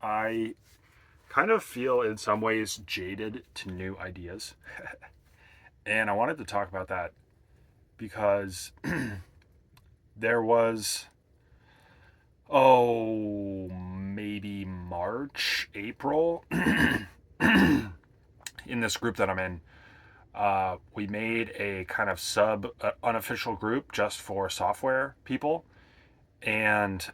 I kind of feel in some ways jaded to new ideas. And I wanted to talk about that because there was, maybe March, April, in this group that I'm in. We made a kind of unofficial group just for software people. And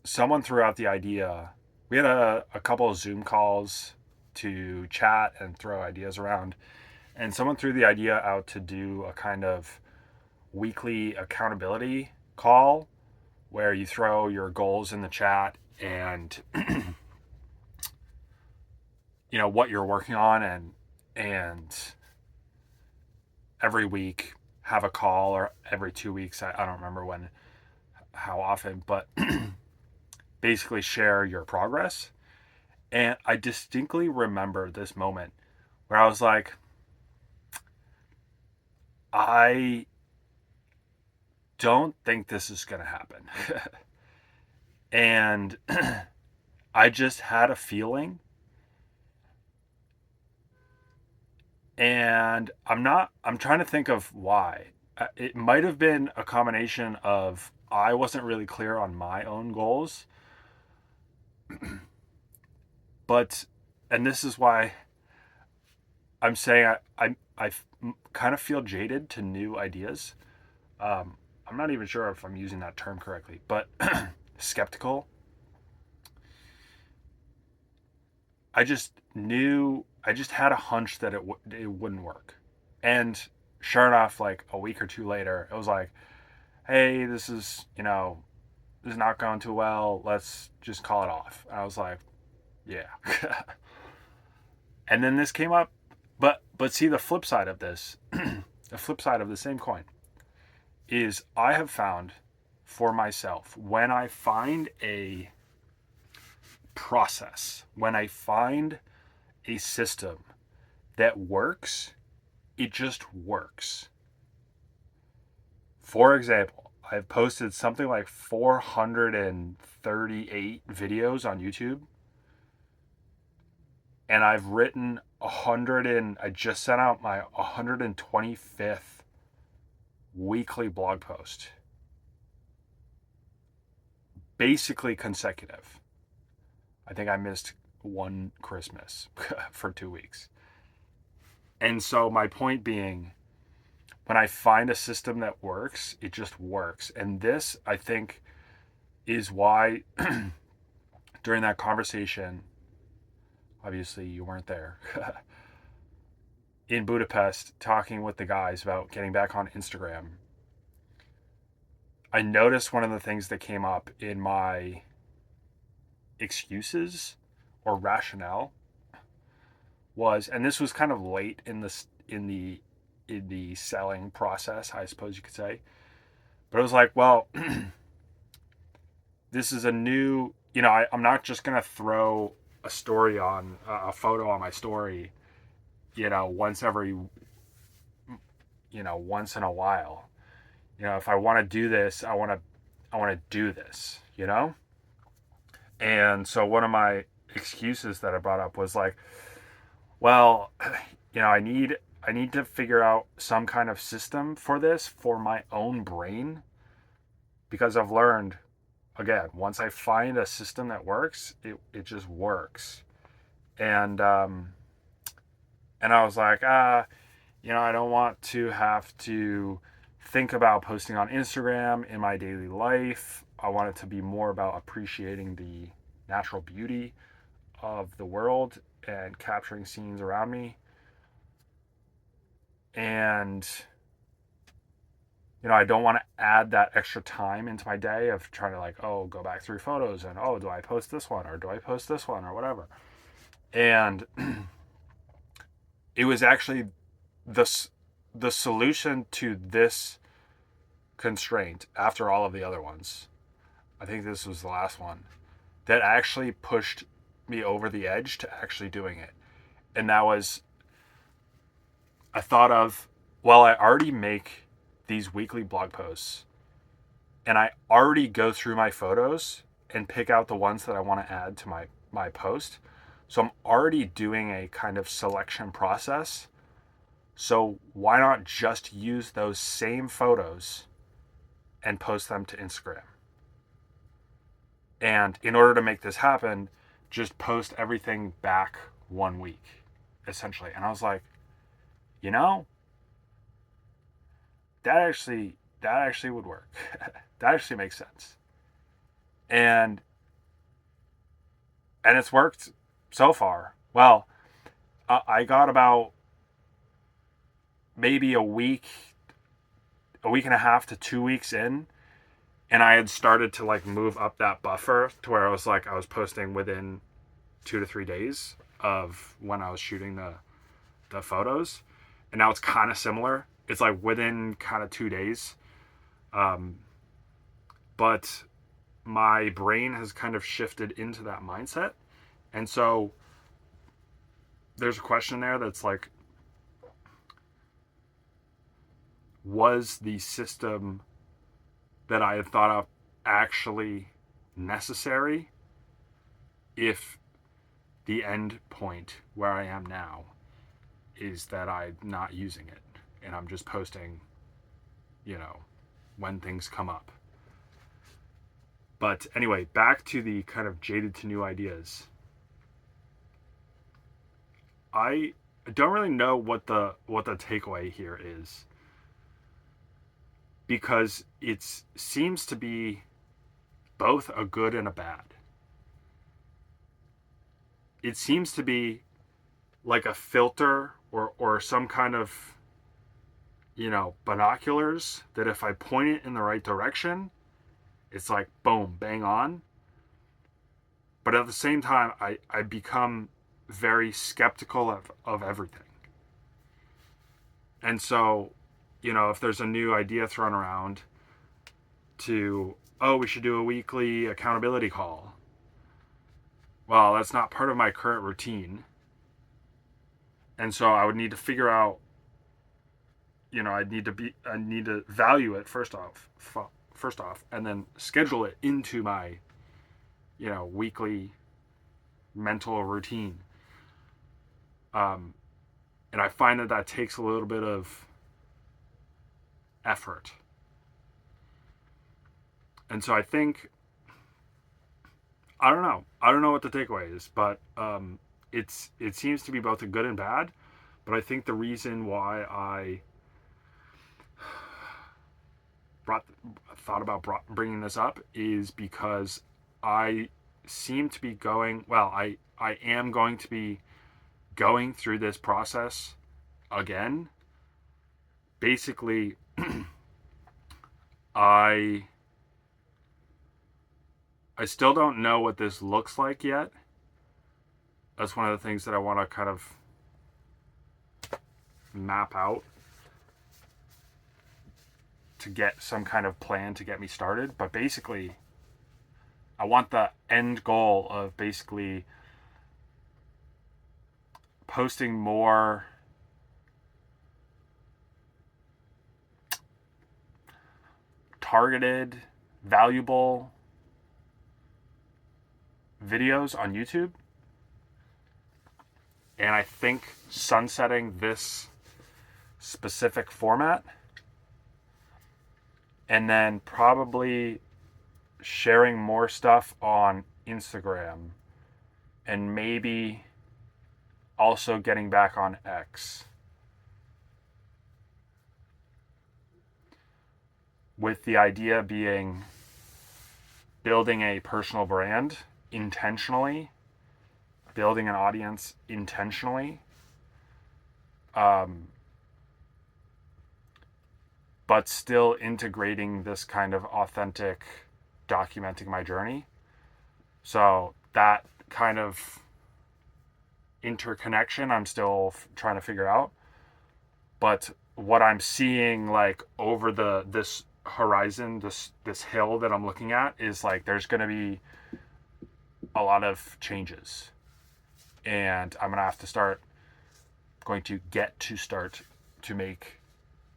someone threw out the idea. We had a couple of Zoom calls to chat and throw ideas around. And someone threw the idea out to do a kind of weekly accountability call where you throw your goals in the chat and what you're working on, and every week have a call, or every 2 weeks. I don't remember how often, but basically share your progress. And I distinctly remember this moment where I was like, I don't think this is going to happen. And I just had a feeling, and I'm trying to think of why. It might have been a combination of I wasn't really clear on my own goals, but, and this is why I'm saying I kind of feel jaded to new ideas. I'm not even sure if I'm using that term correctly, but skeptical. I just had a hunch that it wouldn't work. And sure enough, like a week or two later, it was like, hey, this is not going too well. Let's just call it off. And I was like, yeah. And then this came up, but see, the flip side of this, the flip side of the same coin is I have found for myself, when I find a process, when I find a system that works, it just works. For example, I've posted something like 438 videos on YouTube, and I've written I just sent out my 125th weekly blog post, basically consecutive. I think I missed one Christmas for 2 weeks. And so my point being, when I find a system that works, it just works. And this, I think, is why during that conversation, obviously you weren't there, in Budapest, talking with the guys about getting back on Instagram, I noticed one of the things that came up in my excuses or rationale was, and this was kind of late in the selling process, I suppose you could say, but it was like, well, this is a new, I'm not just gonna throw a photo on my story, once in a while. If I want to do this, I want to do this. And so one of my excuses that I brought up was like, well, I need to figure out some kind of system for this for my own brain, because I've learned, again, once I find a system that works, it just works. And I was like, I don't want to have to think about posting on Instagram in my daily life. I want it to be more about appreciating the natural beauty of the world and capturing scenes around me. And, I don't want to add that extra time into my day of trying to, like, go back through photos and, do I post this one or do I post this one or whatever. And it was actually the the solution to this constraint, after all of the other ones, I think this was the last one, that actually pushed me over the edge to actually doing it. And that was, I thought of, well, I already make these weekly blog posts and I already go through my photos and pick out the ones that I want to add to my post. So I'm already doing a kind of selection process. So why not just use those same photos and post them to Instagram? And in order to make this happen, just post everything back 1 week, essentially. And I was like, you know, that actually would work. That actually makes sense. And it's worked so far. Well, I got about maybe a week and a half to 2 weeks in, and I had started to like move up that buffer to where I was posting within 2 to 3 days of when I was shooting the photos, and now it's kind of similar. It's like within kind of 2 days, but my brain has kind of shifted into that mindset, and so there's a question there that's like, was the system that I had thought of actually necessary if the end point where I am now is that I'm not using it and I'm just posting, when things come up. But anyway, back to the kind of jaded to new ideas. I don't really know what the takeaway here is, because it seems to be both a good and a bad. It seems to be like a filter or some kind of, binoculars that if I point it in the right direction, it's like boom, bang on. But at the same time, I become very skeptical of everything. And so, if there's a new idea thrown around to, oh, we should do a weekly accountability call. Well, that's not part of my current routine. And so I would need to figure out, I need to value it first off, and then schedule it into my, weekly mental routine. And I find that takes a little bit of effort. And so I think, I don't know what the takeaway is, but it seems to be both a good and bad. But I think the reason why I thought about bringing this up is because I seem to be I am going to be going through this process again. Basically, I still don't know what this looks like yet. That's one of the things that I want to kind of map out to get some kind of plan to get me started. But basically, I want the end goal of basically posting more targeted, valuable videos on YouTube. And I think sunsetting this specific format, and then probably sharing more stuff on Instagram, and maybe also getting back on X, with the idea being building a personal brand intentionally, building an audience intentionally, but still integrating this kind of authentic documenting my journey. So that kind of interconnection I'm still trying to figure out. But what I'm seeing, like, over this horizon, this hill that I'm looking at, is like there's going to be a lot of changes, and I'm going to start to make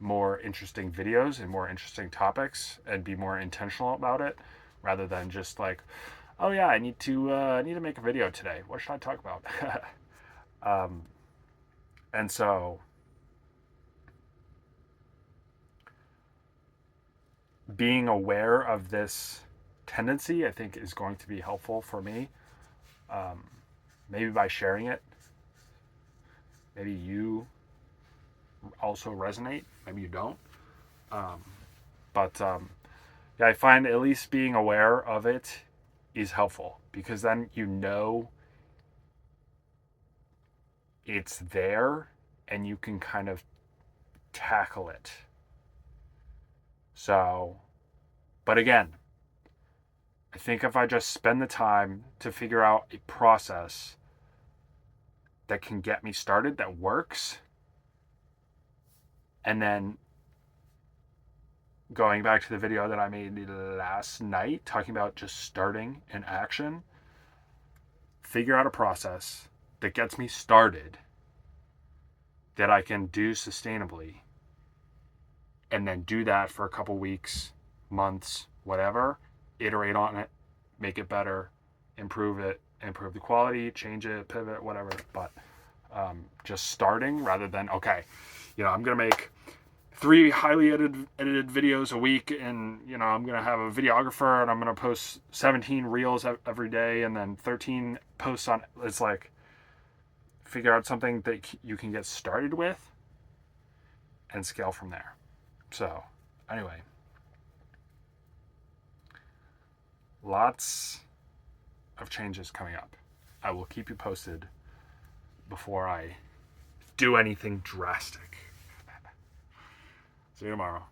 more interesting videos and more interesting topics and be more intentional about it, rather than just like, oh yeah, I need to make a video today. What should I talk about? um, and so being aware of this tendency, I think, is going to be helpful for me. Um, maybe by sharing it, maybe you also resonate. Maybe you don't. Um, but yeah, I find at least being aware of it is helpful because then you know it's there and you can kind of tackle it. So, but again, I think if I just spend the time to figure out a process that can get me started, that works, and then going back to the video that I made last night, talking about just starting an action, figure out a process that gets me started that I can do sustainably, and then do that for a couple weeks, months, whatever, iterate on it, make it better, improve the quality, change it, pivot, whatever. But just starting rather than, okay, I'm going to make 3 highly edited videos a week, and I'm going to have a videographer, and I'm going to post 17 reels every day, and then 13 posts on. It's like, figure out something that you can get started with and scale from there. So anyway, lots of changes coming up. I will keep you posted before I do anything drastic. See you tomorrow.